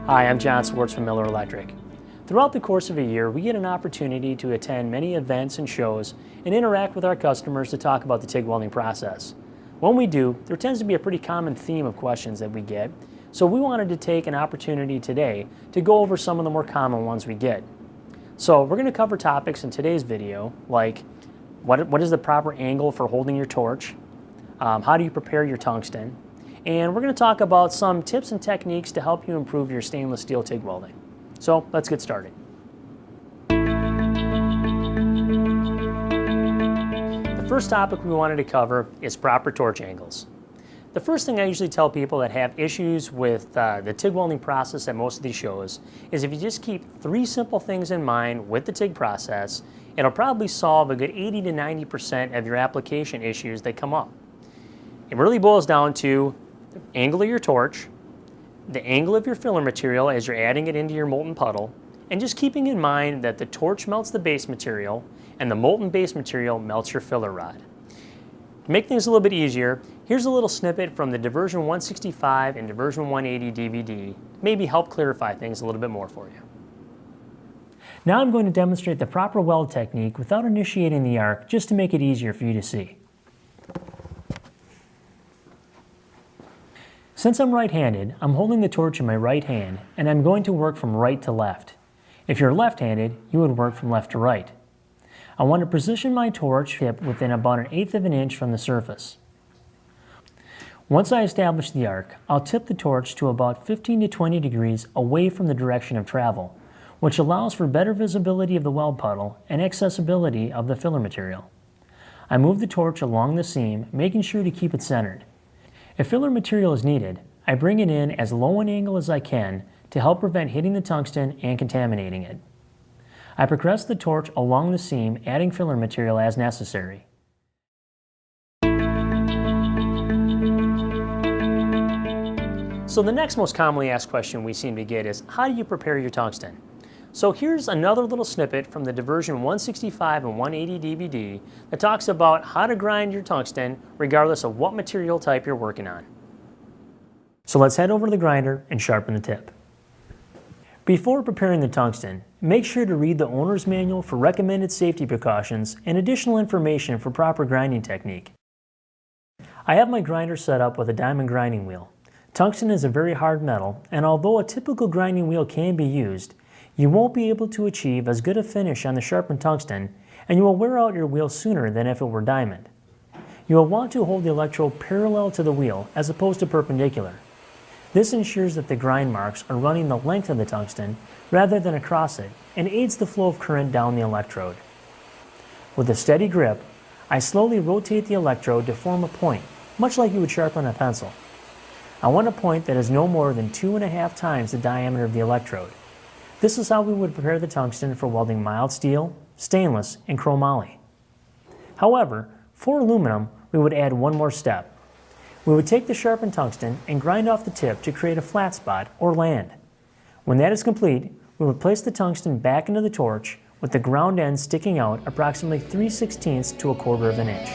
Hi, I'm John Swartz from Miller Electric. Throughout the course of a year, we get an opportunity to attend many events and shows and interact with our customers to talk about the TIG welding process. When we do, there tends to be a pretty common theme of questions that we get, so we wanted to take an opportunity today to go over some of the more common ones we get. So we're going to cover topics in today's video like what is the proper angle for holding your torch, how do you prepare your tungsten, and we're going to talk about some tips and techniques to help you improve your stainless steel TIG welding. So let's get started. The first topic we wanted to cover is proper torch angles. The first thing I usually tell people that have issues with the TIG welding process at most of these shows is if you just keep 3 simple things in mind with the TIG process, it'll probably solve a good 80 to 90% of your application issues that come up. It really boils down to the angle of your torch, the angle of your filler material as you're adding it into your molten puddle, and just keeping in mind that the torch melts the base material and the molten base material melts your filler rod. To make things a little bit easier, here's a little snippet from the Diversion 165 and Diversion 180 DVD, maybe help clarify things a little bit more for you. Now I'm going to demonstrate the proper weld technique without initiating the arc, just to make it easier for you to see. Since I'm right-handed, I'm holding the torch in my right hand, and I'm going to work from right to left. If you're left-handed, you would work from left to right. I want to position my torch tip within about 1/8 of an inch from the surface. Once I establish the arc, I'll tip the torch to about 15 to 20 degrees away from the direction of travel, which allows for better visibility of the weld puddle and accessibility of the filler material. I move the torch along the seam, making sure to keep it centered. If filler material is needed, I bring it in as low an angle as I can to help prevent hitting the tungsten and contaminating it. I progress the torch along the seam, adding filler material as necessary. So the next most commonly asked question we seem to get is, how do you prepare your tungsten? So here's another little snippet from the Diversion 165 and 180 DVD that talks about how to grind your tungsten regardless of what material type you're working on. So let's head over to the grinder and sharpen the tip. Before preparing the tungsten, make sure to read the owner's manual for recommended safety precautions and additional information for proper grinding technique. I have my grinder set up with a diamond grinding wheel. Tungsten is a very hard metal, and although a typical grinding wheel can be used, you won't be able to achieve as good a finish on the sharpened tungsten, and you will wear out your wheel sooner than if it were diamond. You will want to hold the electrode parallel to the wheel as opposed to perpendicular. This ensures that the grind marks are running the length of the tungsten rather than across it, and aids the flow of current down the electrode. With a steady grip, I slowly rotate the electrode to form a point, much like you would sharpen a pencil. I want a point that is no more than 2.5 times the diameter of the electrode. This is how we would prepare the tungsten for welding mild steel, stainless, and chromoly. However, for aluminum, we would add one more step. We would take the sharpened tungsten and grind off the tip to create a flat spot or land. When that is complete, we would place the tungsten back into the torch with the ground end sticking out approximately 3/16 to 1/4 of an inch.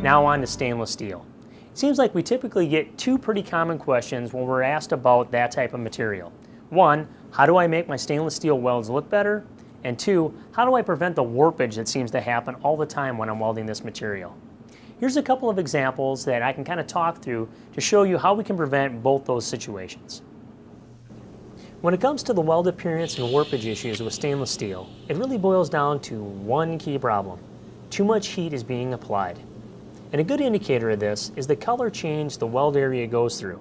Now on to stainless steel. It seems like we typically get 2 pretty common questions when we're asked about that type of material. 1, how do I make my stainless steel welds look better? And 2, how do I prevent the warpage that seems to happen all the time when I'm welding this material? Here's a couple of examples that I can kind of talk through to show you how we can prevent both those situations. When it comes to the weld appearance and warpage issues with stainless steel, it really boils down to one key problem. Too much heat is being applied. And a good indicator of this is the color change the weld area goes through.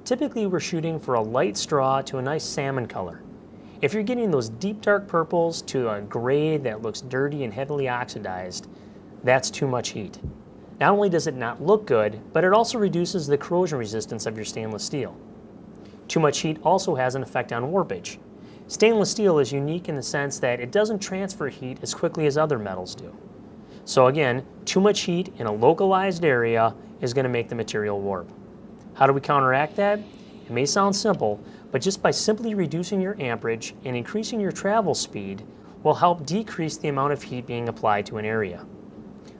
Typically we're shooting for a light straw to a nice salmon color. If you're getting those deep dark purples to a gray that looks dirty and heavily oxidized, that's too much heat. Not only does it not look good, but it also reduces the corrosion resistance of your stainless steel. Too much heat also has an effect on warpage. Stainless steel is unique in the sense that it doesn't transfer heat as quickly as other metals do. So again, too much heat in a localized area is going to make the material warp. How do we counteract that? It may sound simple, but just by simply reducing your amperage and increasing your travel speed will help decrease the amount of heat being applied to an area.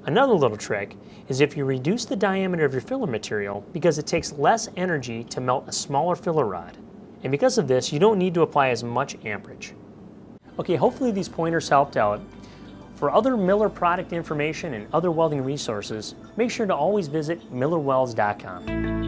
Another little trick is if you reduce the diameter of your filler material because it takes less energy to melt a smaller filler rod. And because of this, you don't need to apply as much amperage. Okay, hopefully these pointers helped out. For other Miller product information and other welding resources, make sure to always visit millerwelds.com.